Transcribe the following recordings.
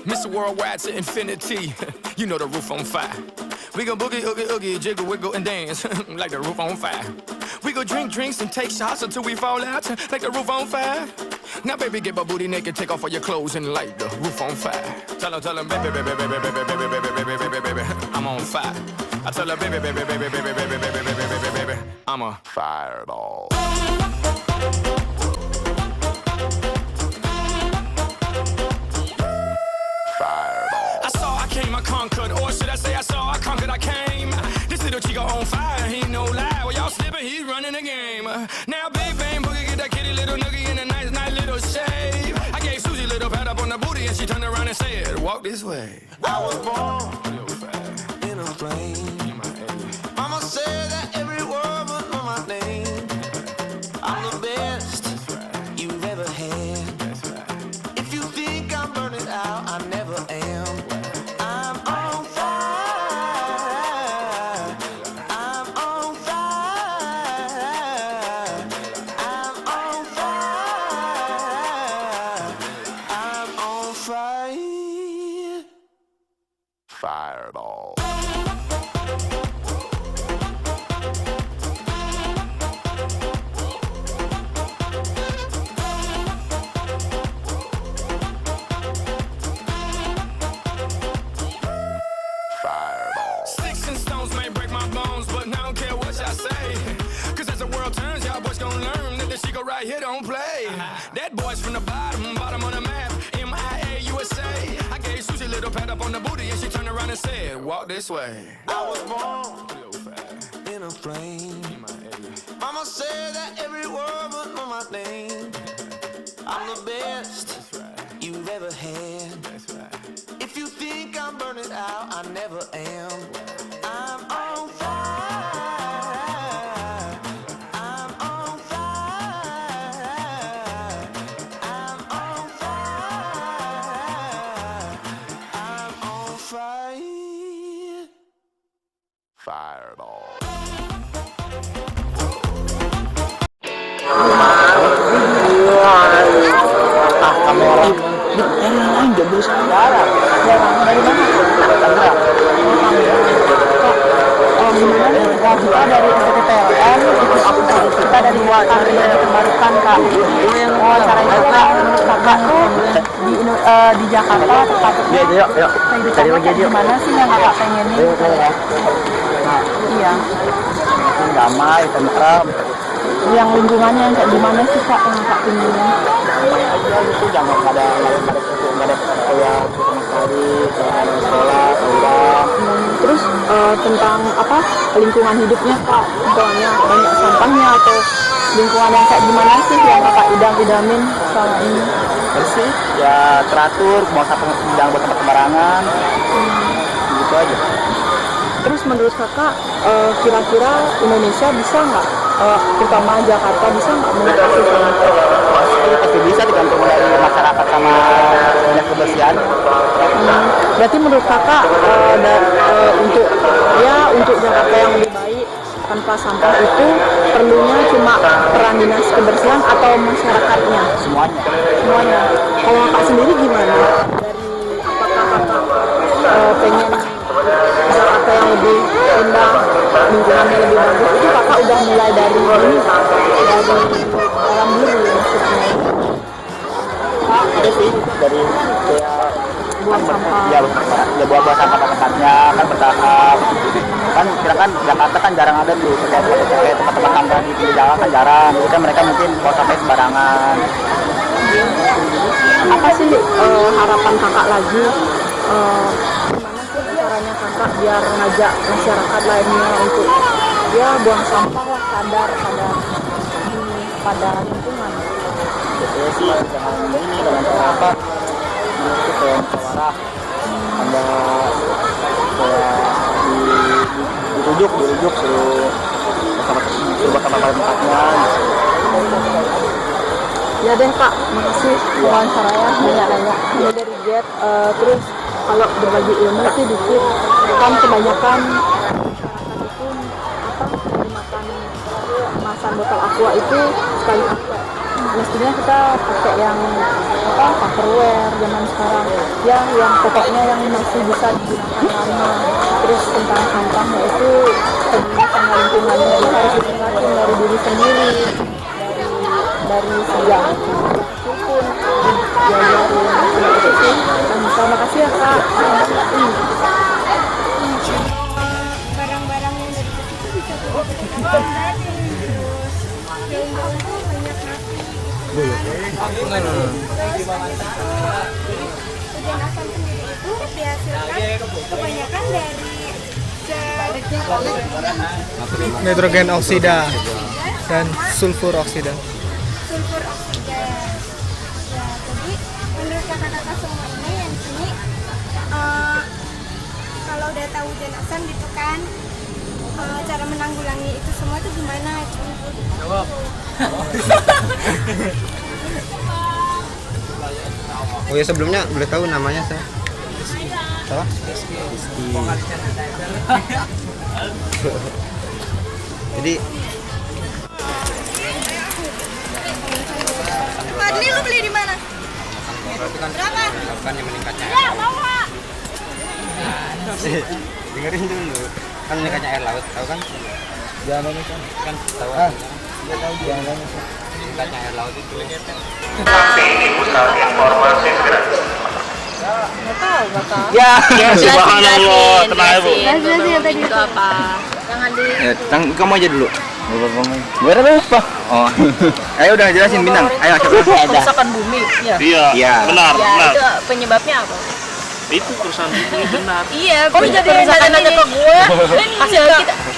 Mr. Worldwide to infinity. You know the roof on fire. We go boogie, oogie, oogie, jiggle, wiggle, and dance like the roof on fire. We go drink drinks and take shots until we fall out like the roof on fire. Now, baby, get my booty naked, take off all your clothes and light the roof on fire. Tell him, baby, baby, baby, baby, baby, baby, baby, baby, baby, I'm on fire. I tell her, baby, baby, baby, baby, baby, baby, baby, baby, I'm a fireball. I saw, I came, I conquered, or should I say I saw, I conquered, I came. This little chico on fire, he ain't no lie. Well, y'all slipping, he's running the game. Now, big bang, boogie, get that kitty little noogie in a nice, nice little shave. I gave Susie a little pat up on the booty, and she turned around and said, walk this way. I was born in a plane. Mama said that every word was on my name. I'm the best you've ever had. If you think I'm burning out, I never am. I'm on fire. I'm on fire. I'm on fire. I'm on fire. Fireball. Sticks and stones may break my bones, but I don't care what y'all say. Cause as the world turns, y'all boys gon' learn that the Chico right here don't play. That boy's from the bottom on the map, MIA, USA. I gave Susie a little pat up on the booty and she turned around and said, walk this way. I was born in a plane. Mama said that every word was on my name. I'm the best you've ever had. If you think I'm burning out, I never am. I'm on fire. I'm on fire. I'm on fire. I'm on fire. Fireball. Kamera lain dia beli saudara dari mana? Gimana kita dari PTPLN ikut aplikasi kita dari wawancara yang terbarukan kak. Wawancara itu kak, kakak tuh di Jakarta tepatnya kehidupannya gimana sih yang kakak pengenin? Iya. Damai, tentram. Yang lingkungannya yang kayak gimana sih kak yang kakak pengenin? Aja gitu, jangan nggak ada kayak sama sekali, kayak sekolah, uang. Terus tentang apa lingkungan hidupnya kak, misalnya banyak sampahnya atau lingkungan yang kayak gimana sih yang kakak idam-idamin selama ini? Bersih, ya teratur, mau sampai jangan buat tempat sembarangan, gitu aja. Terus menurut kakak kira-kira Indonesia bisa nggak, terutama Jakarta bisa nggak mengatasi hal itu? Pasti bisa, tergantung dari masyarakat sama dinas kebersihan. Berarti menurut kakak untuk Jakarta yang lebih baik tanpa sampah itu perlunya cuma peran dinas kebersihan atau masyarakatnya? Semuanya. Kalau kakak sendiri gimana? Dari apakah kakak pengen Jakarta yang lebih indah, lingkungannya lebih bagus, itu kakak udah mulai dari ini, dari dalam diri maksudnya. Ada sih dari kayak buang sampah. Ya buang sampah tempatnya kan bertahap. Kan kira kan Jakarta kan jarang ada tuh kayak tempat-tempat sampah di pinggir jalan kan jarang. Jadi kan mereka mungkin buang sampah sembarangan. Apa sih harapan kakak lagi? Gimana sih caranya kakak biar ngajak masyarakat lainnya untuk ya buang sampah lah, sadar pada lingkungan. Biasanya sih dengan cara apa? Itu kayak musyawarah, ada kayak dirujuk suruh bersama tempatnya. Ya deh kak, makasih wawancaranya banyak-banyak. Ini dari Jet, terus kalau berbagi ilmu sih dikit, kan kebanyakan masyarakat itu menggunakan kemasan botol aqua itu sekali pakai. mestinya kita pakai yang Tupperware zaman sekarang ya, yang pokoknya yang masih bisa digunakan lama. Terus tentang sampah yaitu peduli sama lingkungannya itu harus ditingkatin dari diri sendiri, dari sejak pun diajarin itu sih. Terima kasih ya Kak. Barang-barang yang dari situ bisa kita hujan asam sendiri itu dihasilkan kebanyakan dari nitrogen oksida dan sulfur oksida. sulfur oksida. Ya, jadi menurut kakak-kakak semua ini yang sini kalau udah tahu hujan asam gitu kan, cara menanggulangi itu semua tuh gimana? Jawab. Oh ya, sebelumnya boleh tahu namanya saya? Salah? Jadi Fadli, lu beli di mana? Berapa? bukannya meningkatnya Ya, bawa. dengerin dulu. Kan meningkatnya air laut, tahu kan? Jangan kan. Kan tahu. Dia tahu jangan Meningkatnya air laut itu. Ya, subhanallah, tenang ya Bu. Jelasin yang tadi itu apa? Jangan di Kamu aja dulu. Gue udah lupa. Oh. Ayo udah jelasin Bintang. Ayo siapa? Kerusakan bumi. Ya. Iya. Benar. Itu penyebabnya apa? Itu kerusakan bumi benar. Iya, kok jadi kerusakan aja ke gue? Kasih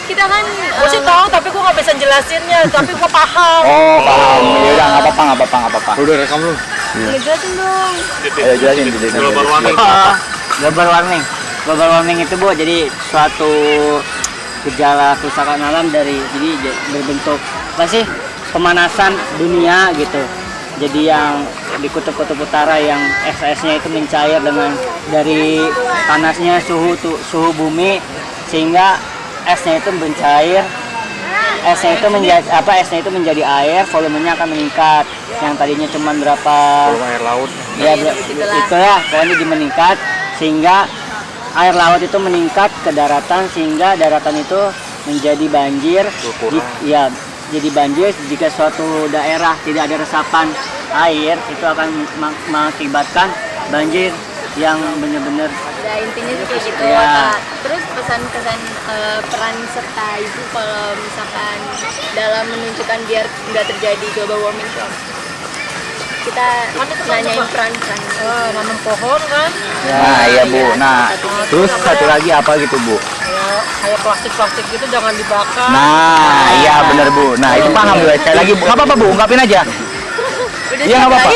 kita kan gue sih tahu tapi gue nggak bisa jelasinnya, tapi gue paham. Oh, paham. Ya udah nggak apa-apa. Udah rekam lu. Jelasin dong. Ayo jelasin dulu. Global warming. Global warming. Global warming itu Bu, jadi suatu gejala kerusakan alam jadi berbentuk apa sih, pemanasan dunia gitu. Jadi yang di kutub-kutub utara yang es-esnya itu mencair dengan dari panasnya suhu bumi, sehingga esnya itu mencair. Esnya itu menjadi air, volumenya akan meningkat. Yang tadinya cuma berapa Air laut. ya itulah pokoknya meningkat, sehingga air laut itu meningkat ke daratan, sehingga daratan itu menjadi banjir. Jadi banjir jika suatu daerah tidak ada resapan air, itu akan mengakibatkan banjir yang benar-benar. Ya intinya sih kayak gitu. Ya. Terus pesan-pesan peran serta itu kalau misalkan dalam menunjukkan biar nggak terjadi global warming itu apa? Kita nanyain peran-peran. Nanam pohon kan? Nah, iya Bu. Nah, terus satu lagi apa gitu Bu? Kayak plastik gitu jangan dibakar. Nah, iya benar Bu. Nah, itu paham Bu. Sekali lagi Bu. Nggak apa-apa Bu, ungkapin aja. Iya nggak apa-apa.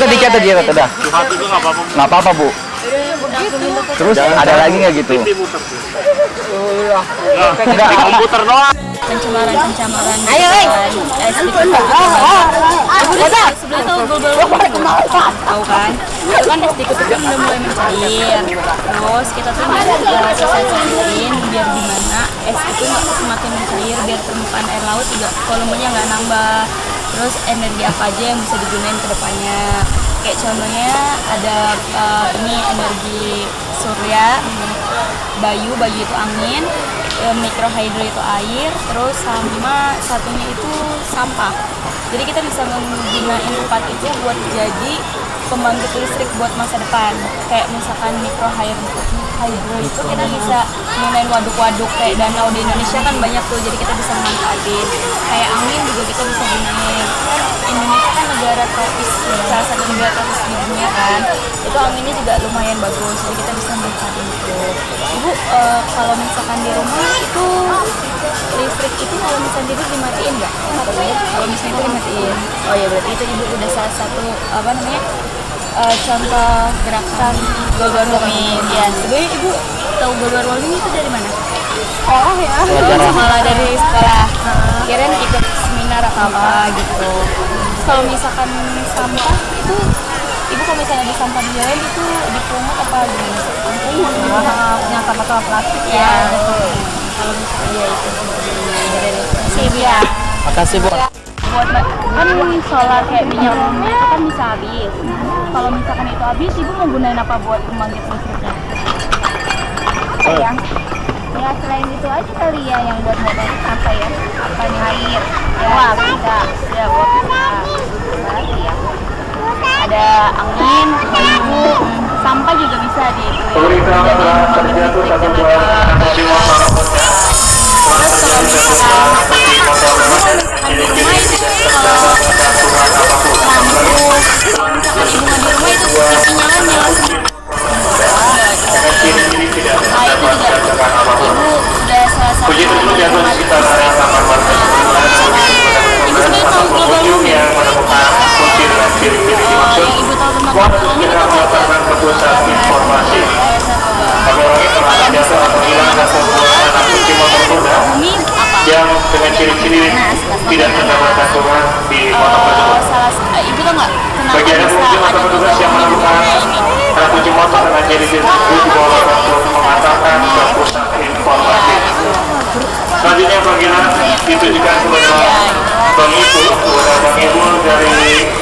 Dicatat udah. Curhat itu nggak apa-apa. Nggak apa-apa Bu. Terus ada lagi nggak gitu? Di komputer doang. Pencemaran. Ayo, es di sebelah tuh global warming. Tahu kan? Itu kan es di kutub kan udah mulai mencair. Terus kita tuh sensasiin biar gimana es itu semakin mencair, biar permukaan air laut juga volumenya nggak nambah. Terus energi apa aja yang bisa digunain ke depannya. Kayak contohnya ada ini energi surya, bayu itu angin, mikrohidro itu air, terus sama satunya itu sampah. Jadi kita bisa menggunakan empat itu buat jadi pembangkit listrik buat masa depan. Kayak misalkan mikrohidro itu kita bisa gunain waduk-waduk kayak danau di Indonesia kan banyak tuh, jadi kita bisa manfaatin. Kayak angin juga kita bisa gunain. Kan Indonesia kan negara tropis, salah satu negara tropis di dunia kan. Itu anginnya juga lumayan bagus, jadi kita bisa manfaatin itu. Ibu kalau misalkan di rumah itu listrik itu kalau misalnya tidur dimatiin nggak? Kalau misalnya dimatiin. Oh ya berarti itu ibu udah salah satu contoh gerakan global warming. Ya sebenarnya ibu tahu global warming itu dari mana? Sekolah ya. Malah dari sekolah. Kirain ikut seminar apa gitu. Kalau misalkan sampah itu ibu kalau misalnya ada sampah di jalan itu dipungut apa gimana? Yang sampah plastik ya. Kalau misalnya itu. Sip ya. Makasih Bu. buat kan solar kayak minyak bumi itu kan bisa habis. Kalau misalkan itu habis, ibu mau gunain apa buat pembangkit listriknya? Ya selain itu aja kali ya yang buat modal apa ya? Apa nih air? Ya bisa. Ya buat bisa. Lagi ya. Ada angin, ibu, sampah juga bisa di itu. Terus kalau misalkan di rumah itu kalau misalkan ibu nggak di rumah itu TV-nya kan nyala sendiri. Nah itu juga ibu udah salah satu ibu sebenarnya tahu global warming yang ibu tahu tentang global warming itu bumi apa? Yang dengan ciri-ciri tidak mendapatkan Tuhan di motor tersebut. Ibu tahu nggak kenapa Bagian bisa fungsi ada motor petugas yang global menemukan warming ini? karena kunci motor dengan ciri-ciri tersebut boleh untuk mengantarkan ke pusat informasi. Selanjutnya panggilan ditujukan kepada Bang Ibu, kepada Bang Ibu dari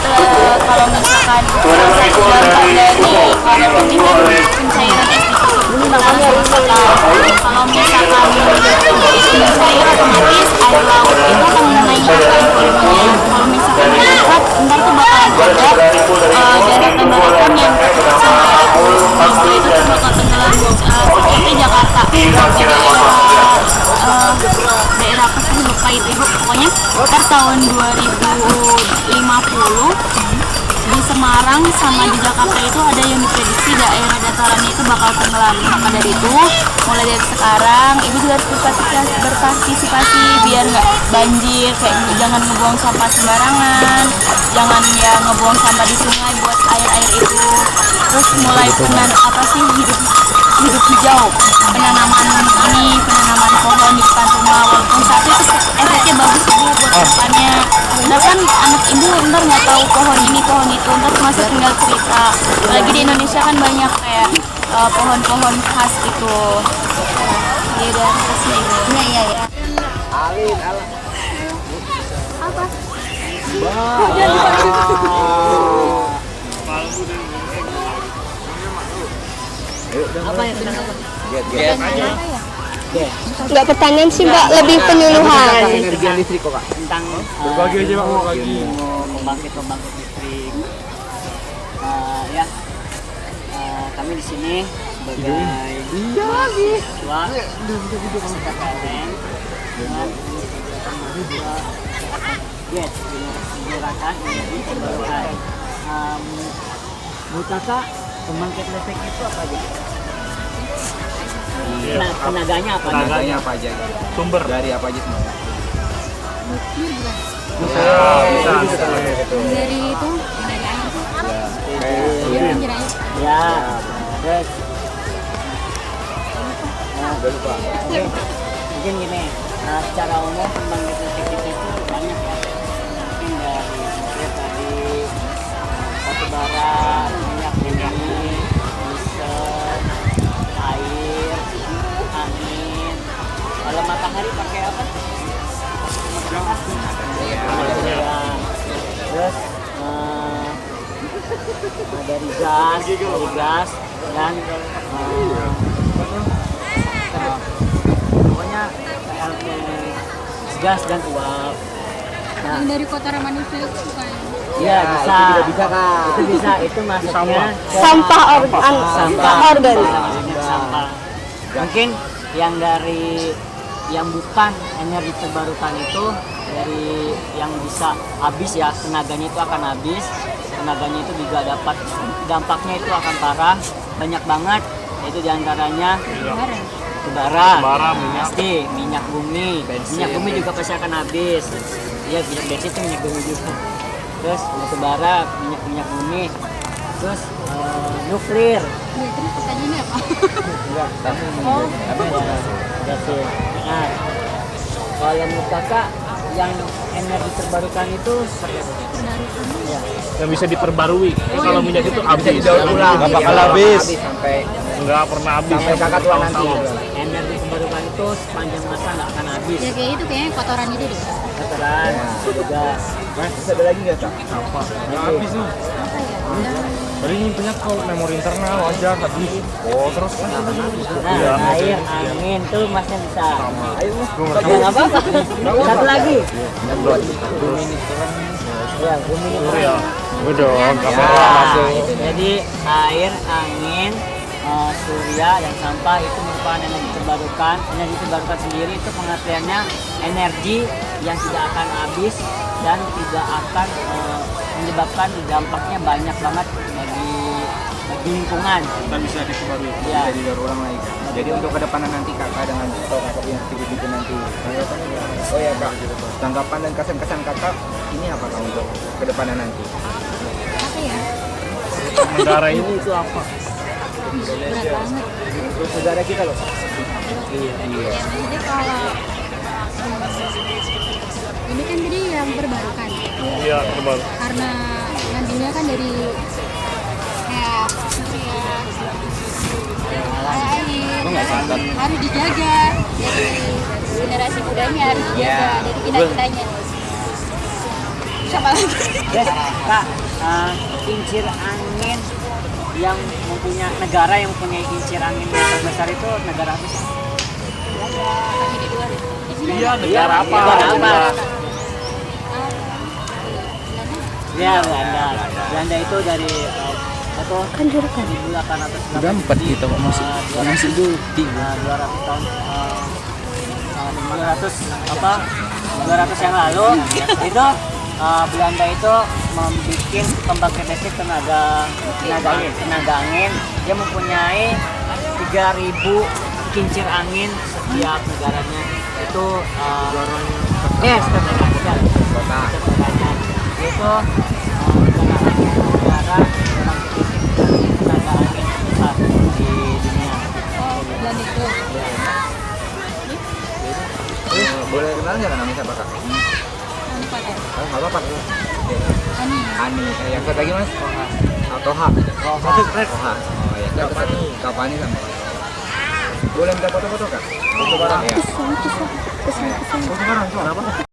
kalau misalkan Bang Ibu dari kalau ini kan pencairan es ditutup kalau misalkan itu cair otomatis air laut itu akan menaikkan volumenya. Kalau misalkan meningkat ntar tuh bakal ada deretan yang sampai itu tuh bakal tenggelam seperti Jakarta daerah apa sih lupa itu ibu, pokoknya per tahun 2050 di Semarang sama di Jakarta itu ada yang diprediksi daerah dataran itu bakal tenggelam. Maka dari itu mulai dari sekarang ibu juga harus berpartisipasi biar nggak banjir, kayak jangan ngebuang sampah sembarangan, jangan ya ngebuang sampah di sungai buat air itu. Terus mulai apa sih hidup hijau, penanaman pohon di depan rumah, walaupun saat itu efeknya bagus ibu buat depannya. Ntar kan anak ibu ntar nggak tahu pohon ini pohon itu, ntar masih tinggal cerita. Lagi di Indonesia kan banyak kayak pohon-pohon khas gitu. Ya udah kasih. Iya. Apa? Apa ya? Nggak pertanyaan sih Mbak, lebih penyuluhan. Energi listrik kok Kak. Tentang Berbagi aja Pak, berbagi. pembangkit listrik. Ya, kami di sini sebagai mahasiswa peserta PLN dengan menggunakan energi terbarukan. Bu Tata, pembangkit listrik itu apa aja? Tenaganya apa? Tenaganya apa aja? Sumber dari apa aja semua? Bisa. Dari itu, dari air. Ya. Terus. Mungkin gini, secara umum pembangkit listrik itu banyak ya. Mungkin dari tadi batu bara, minyak bumi, diesel, air, angin. Kalau matahari pakai apa? Terus dari gas dan pokoknya PLT gas dan uap. Nah, Yang dari kotoran manusia itu bukan? iya bisa. Itu bisa Kak. Itu bisa, itu masuknya Sampah organik. sampah. Mungkin yang dari yang bukan energi terbarukan itu dari yang bisa habis ya, tenaganya itu akan habis, tenaganya itu juga dapat dampaknya itu akan parah, banyak banget. Itu diantaranya bara, pasti minyak bumi, minyak bumi juga pasti akan habis. Iya, minyak bensin itu minyak bumi juga. Terus batu bara, minyak bumi, terus nuklir. Terus pertanyaannya apa? Nah, kalau menurut kakak yang energi terbarukan itu Yang bisa diperbarui. Kalau minyak itu habis. Didaur ulang. Nggak bakal habis. Nggak pernah habis. Sampai kakak tua nanti. energi terbarukan itu sepanjang masa nggak akan habis. Ya kayak itu kayaknya kotoran itu deh. Kotoran. juga. Ada lagi nggak kak? Apa? Habis nih. Tadi punya kok memori internal wajar habis. Oh terus? Nah, air, angin tuh masnya bisa. Ayo mas. Yang apa? Satu lagi. Ya, bumi itu. Udah, Jadi air, angin, surya dan sampah itu merupakan energi terbarukan. Energi terbarukan sendiri itu pengertiannya energi yang tidak akan habis dan tidak akan menyebabkan dampaknya banyak banget bagi lingkungan. Kita bisa diperbarui, Ya. bisa didaur ulang lagi kak. Jadi untuk kedepannya nanti kakak dengan kakak yang tiga nanti tanggapannya. Oh ya kak, tanggapan dan kesan-kesan kakak ini apa kak untuk kedepannya nanti? Apa ya? Negara ini itu apa? Berat banget. Terus negara kita loh. Jadi kalau ini kan tadi yang terbarukan. Iya, terbaru. Karena ngambilnya kan dari kayak surya, air, harus dijaga. Dari generasi mudanya harus dijaga. Dari kita-kitanya. Siapa lagi? Yes, kak, kincir angin yang mempunyai negara yang mempunyai kincir angin yang terbesar itu negara apa sih? Iya, negara apa? Negara apa? Ya, Belanda. Belanda itu dari apa? Kanjurkan. 1800. Udah 4 kita masih itu 200 tahun 200 yang lalu itu Belanda itu membuat pembangkit listrik tenaga angin. Dia mempunyai 3.000 kincir angin setiap negaranya. Itu kotanya itu negara pembangkit listrik tenaga angin terbesar di dunia. Belanda itu. Boleh kenal nggak namanya siapa kak? Apa pak? Ani. Yang satu lagi mas? Toha. Toha. Oh ya. Kapan nih sama? Boleh minta foto-foto kak? Foto bareng ya. Foto bareng. Foto bareng.